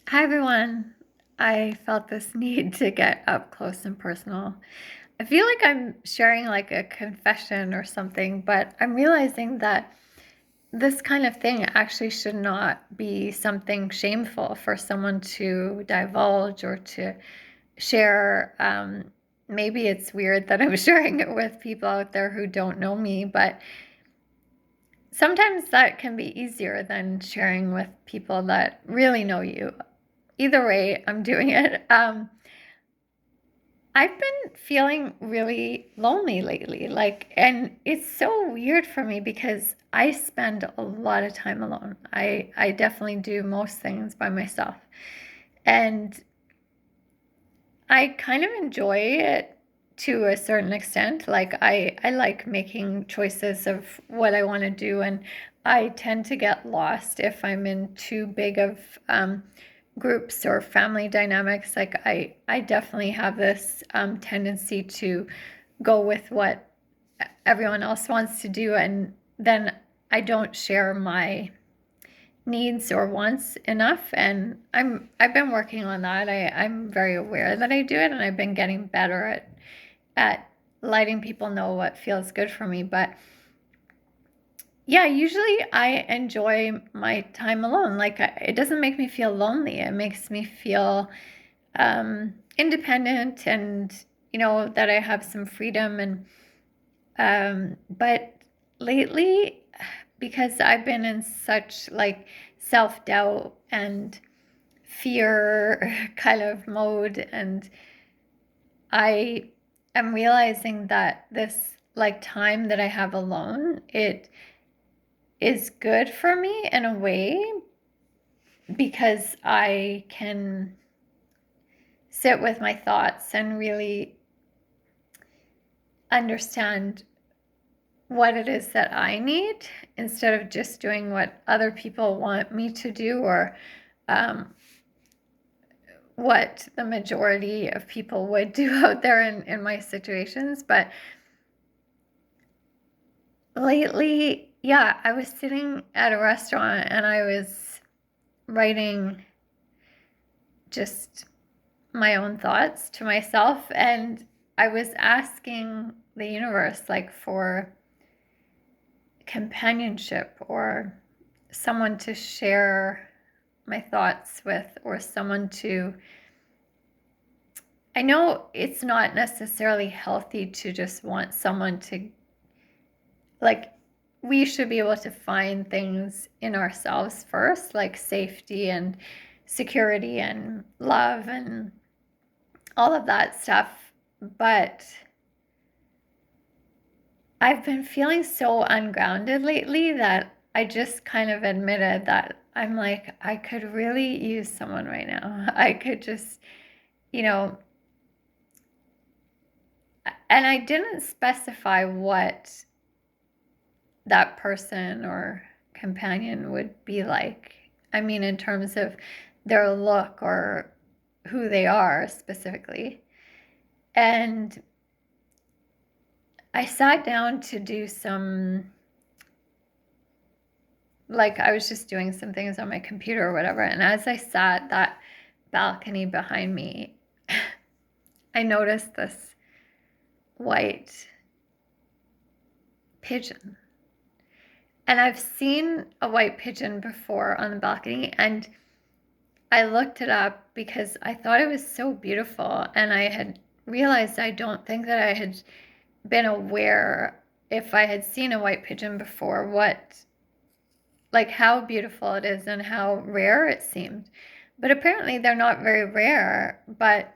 Hi, everyone. I felt this need to get up close and personal. I feel like I'm sharing like a confession or something, but I'm realizing that this kind of thing actually should not be something shameful for someone to divulge or to share. Maybe it's weird that I'm sharing it with people out there who don't know me, but sometimes that can be easier than sharing with people that really know you. Either way, I'm doing it. I've been feeling really lonely lately, and it's so weird for me because I spend a lot of time alone. I definitely do most things by myself. And I kind of enjoy it to a certain extent. Like I like making choices of what I want to do, and I tend to get lost if I'm in too big of groups or family dynamics. Like I definitely have this tendency to go with what everyone else wants to do, and then I don't share my needs or wants enough. And I've been working on that. I'm very aware that I do it, and I've been getting better at letting people know what feels good for me. But yeah, usually I enjoy my time alone. Like it doesn't make me feel lonely. It makes me feel independent, and that I have some freedom. And but lately, because I've been in such like self-doubt and fear kind of mode, and I am realizing that this like time that I have alone, it is good for me in a way because I can sit with my thoughts and really understand what it is that I need instead of just doing what other people want me to do, or um, what the majority of people would do out there in my situations. But lately, yeah, I was sitting at a restaurant and I was writing just my own thoughts to myself, and I was asking the universe like for companionship or someone to share my thoughts with, or someone to, I know it's not necessarily healthy to just want someone to, like, we should be able to find things in ourselves first, like safety and security and love and all of that stuff. But I've been feeling so ungrounded lately that I just kind of admitted that I'm like, I could really use someone right now. I could just, you know, and I didn't specify what that person or companion would be like. I mean, in terms of their look or who they are specifically. And I sat down to do some, like, I was just doing some things on my computer or whatever. And as I sat, that balcony behind me, I noticed this white pigeon. And I've seen a white pigeon before on the balcony, and I looked it up because I thought it was so beautiful, and I had realized I don't think that I had been aware, if I had seen a white pigeon before, what, like, how beautiful it is and how rare it seemed. But apparently they're not very rare, but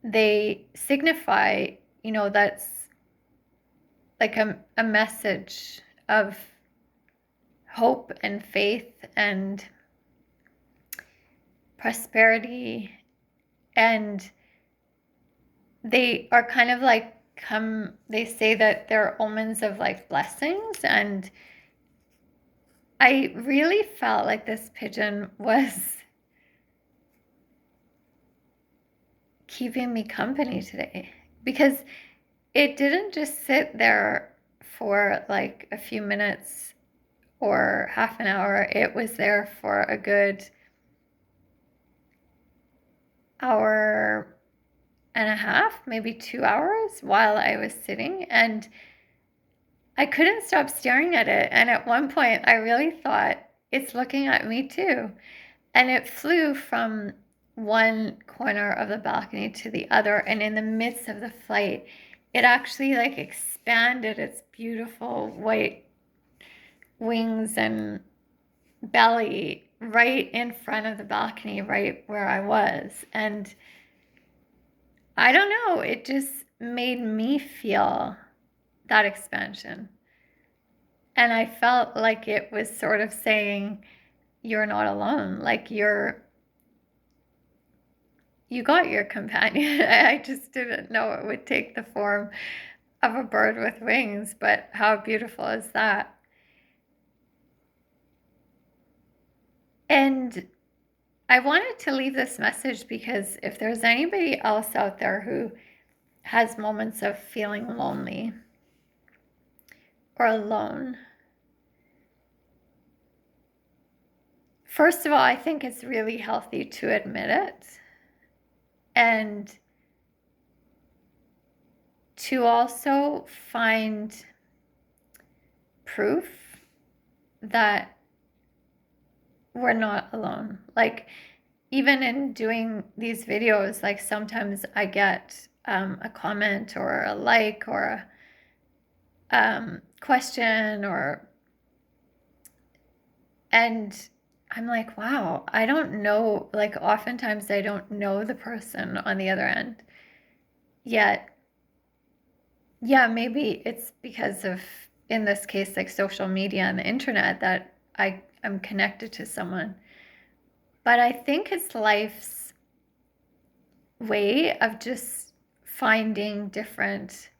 they signify, that's like a message of hope and faith and prosperity. And they are kind of like, they say that they're omens of like blessings. And I really felt like this pigeon was keeping me company today, because it didn't just sit there for like a few minutes or half an hour. It was there for a good hour and a half, maybe 2 hours while I was sitting, and I couldn't stop staring at it. And at one point, I really thought, it's looking at me too. And it flew from one corner of the balcony to the other. And in the midst of the flight, it actually like expanded its beautiful white wings and belly right in front of the balcony, right where I was. And I don't know, it just made me feel that expansion. And I felt like it was sort of saying, you're not alone. Like you got your companion. I just didn't know it would take the form of a bird with wings, but how beautiful is that? And I wanted to leave this message because if there's anybody else out there who has moments of feeling lonely or alone, first of all, I think it's really healthy to admit it and to also find proof that we're not alone. Like, even in doing these videos, like sometimes I get a comment or a like or a question and I'm like, wow, I don't know. Like, oftentimes I don't know the person on the other end. Yet, yeah, maybe it's because of, in this case, like social media and the internet that I'm connected to someone. But I think it's life's way of just finding different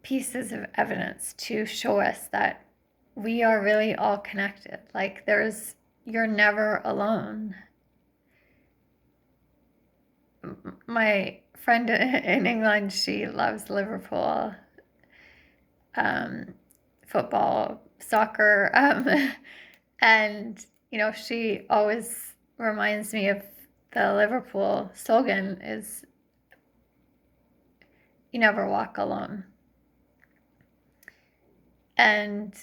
pieces of evidence to show us that we are really all connected. Like, you're never alone. My friend in England, she loves Liverpool, football, soccer, and she always reminds me of the Liverpool slogan is, you never walk alone. And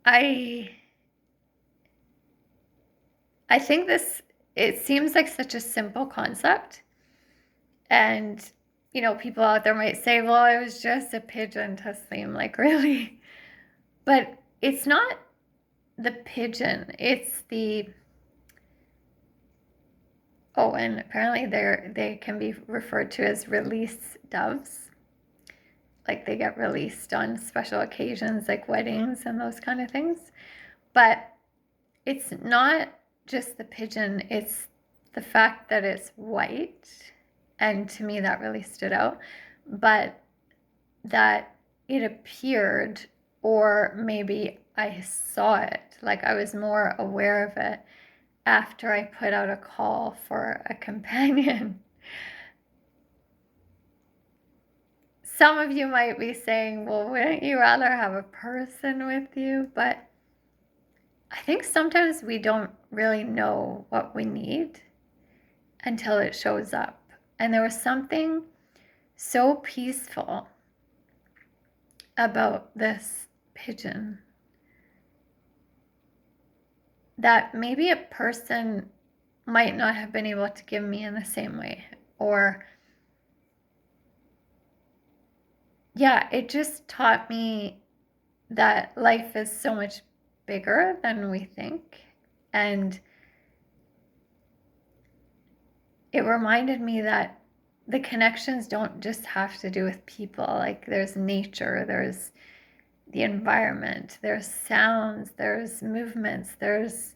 I think it seems like such a simple concept. And, people out there might say, well, it was just a pigeon, Tasleem, like, really? But it's not the pigeon, it's and apparently they can be referred to as release doves. Like, they get released on special occasions like weddings and those kind of things. But it's not just the pigeon, it's the fact that it's white. And to me, that really stood out. But that it appeared, or maybe I saw it, like I was more aware of it after I put out a call for a companion. Some of you might be saying, well, wouldn't you rather have a person with you? But I think sometimes we don't really know what we need until it shows up. And there was something so peaceful about this pigeon that maybe a person might not have been able to give me in the same way. Or, yeah, it just taught me that life is so much bigger than we think. And it reminded me that the connections don't just have to do with people. Like, there's nature, there's the environment, there's sounds, there's movements, there's,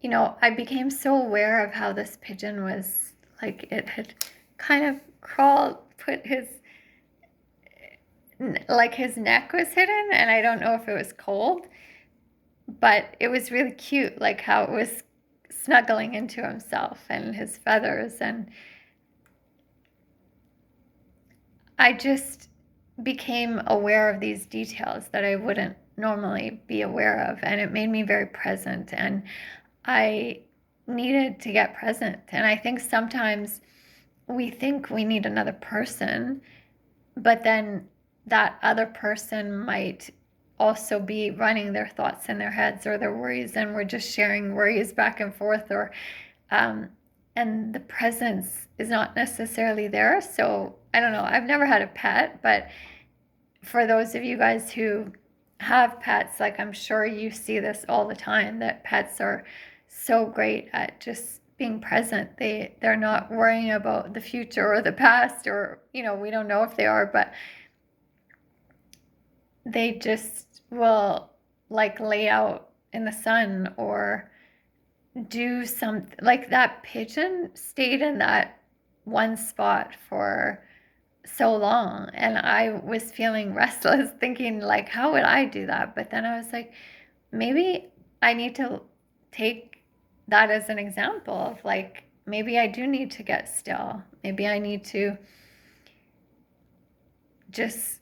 I became so aware of how this pigeon was, like, it had kind of crawled, his neck was hidden, and I don't know if it was cold, but it was really cute, like how it was snuggling into himself and his feathers. And I just became aware of these details that I wouldn't normally be aware of. And it made me very present. And I needed to get present. And I think sometimes we think we need another person, but then that other person might also be running their thoughts in their heads or their worries, and we're just sharing worries back and forth, or and the presence is not necessarily there. So I don't know. I've never had a pet, but for those of you guys who have pets, like, I'm sure you see this all the time, that pets are so great at just being present. They're not worrying about the future or the past, or, we don't know if they are, but they just will, like, lay out in the sun or do something. Like, that pigeon stayed in that one spot for so long, and I was feeling restless, thinking, like, how would I do that? But then I was like, maybe I need to take that as an example of, like, maybe I do need to get still. Maybe I need to just,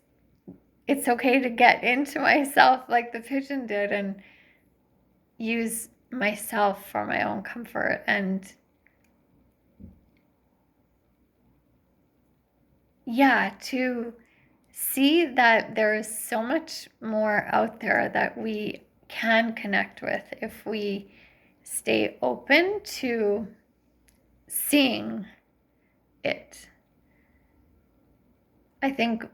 it's okay to get into myself like the pigeon did, and use myself for my own comfort. And yeah, to see that there is so much more out there that we can connect with if we stay open to seeing it. I think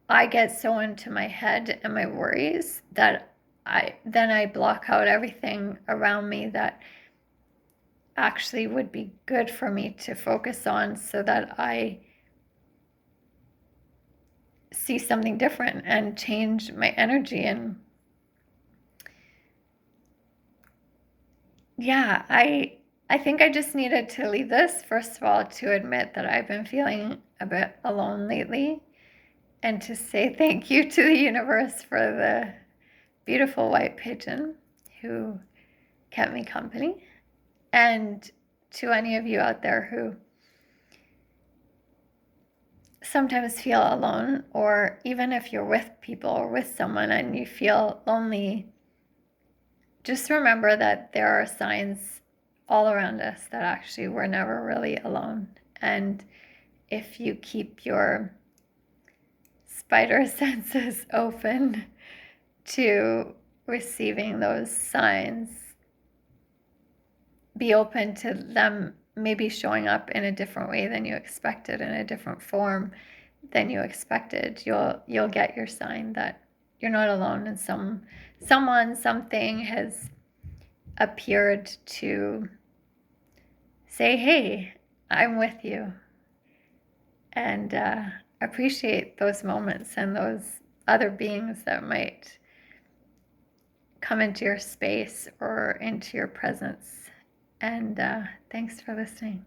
I get so into my head and my worries that I block out everything around me that actually would be good for me to focus on, so that I see something different and change my energy. And yeah, I think I just needed to leave this, first of all, to admit that I've been feeling a bit alone lately, and to say thank you to the universe for the beautiful white pigeon who kept me company. And to any of you out there who sometimes feel alone, or even if you're with people or with someone and you feel lonely, just remember that there are signs all around us that actually we're never really alone. And if you keep your spider senses open to receiving those signs, be open to them maybe showing up in a different way than you expected, in a different form than you expected, you'll get your sign that you're not alone, and something has appeared to say, hey, I'm with you. And appreciate those moments and those other beings that might come into your space or into your presence. And thanks for listening.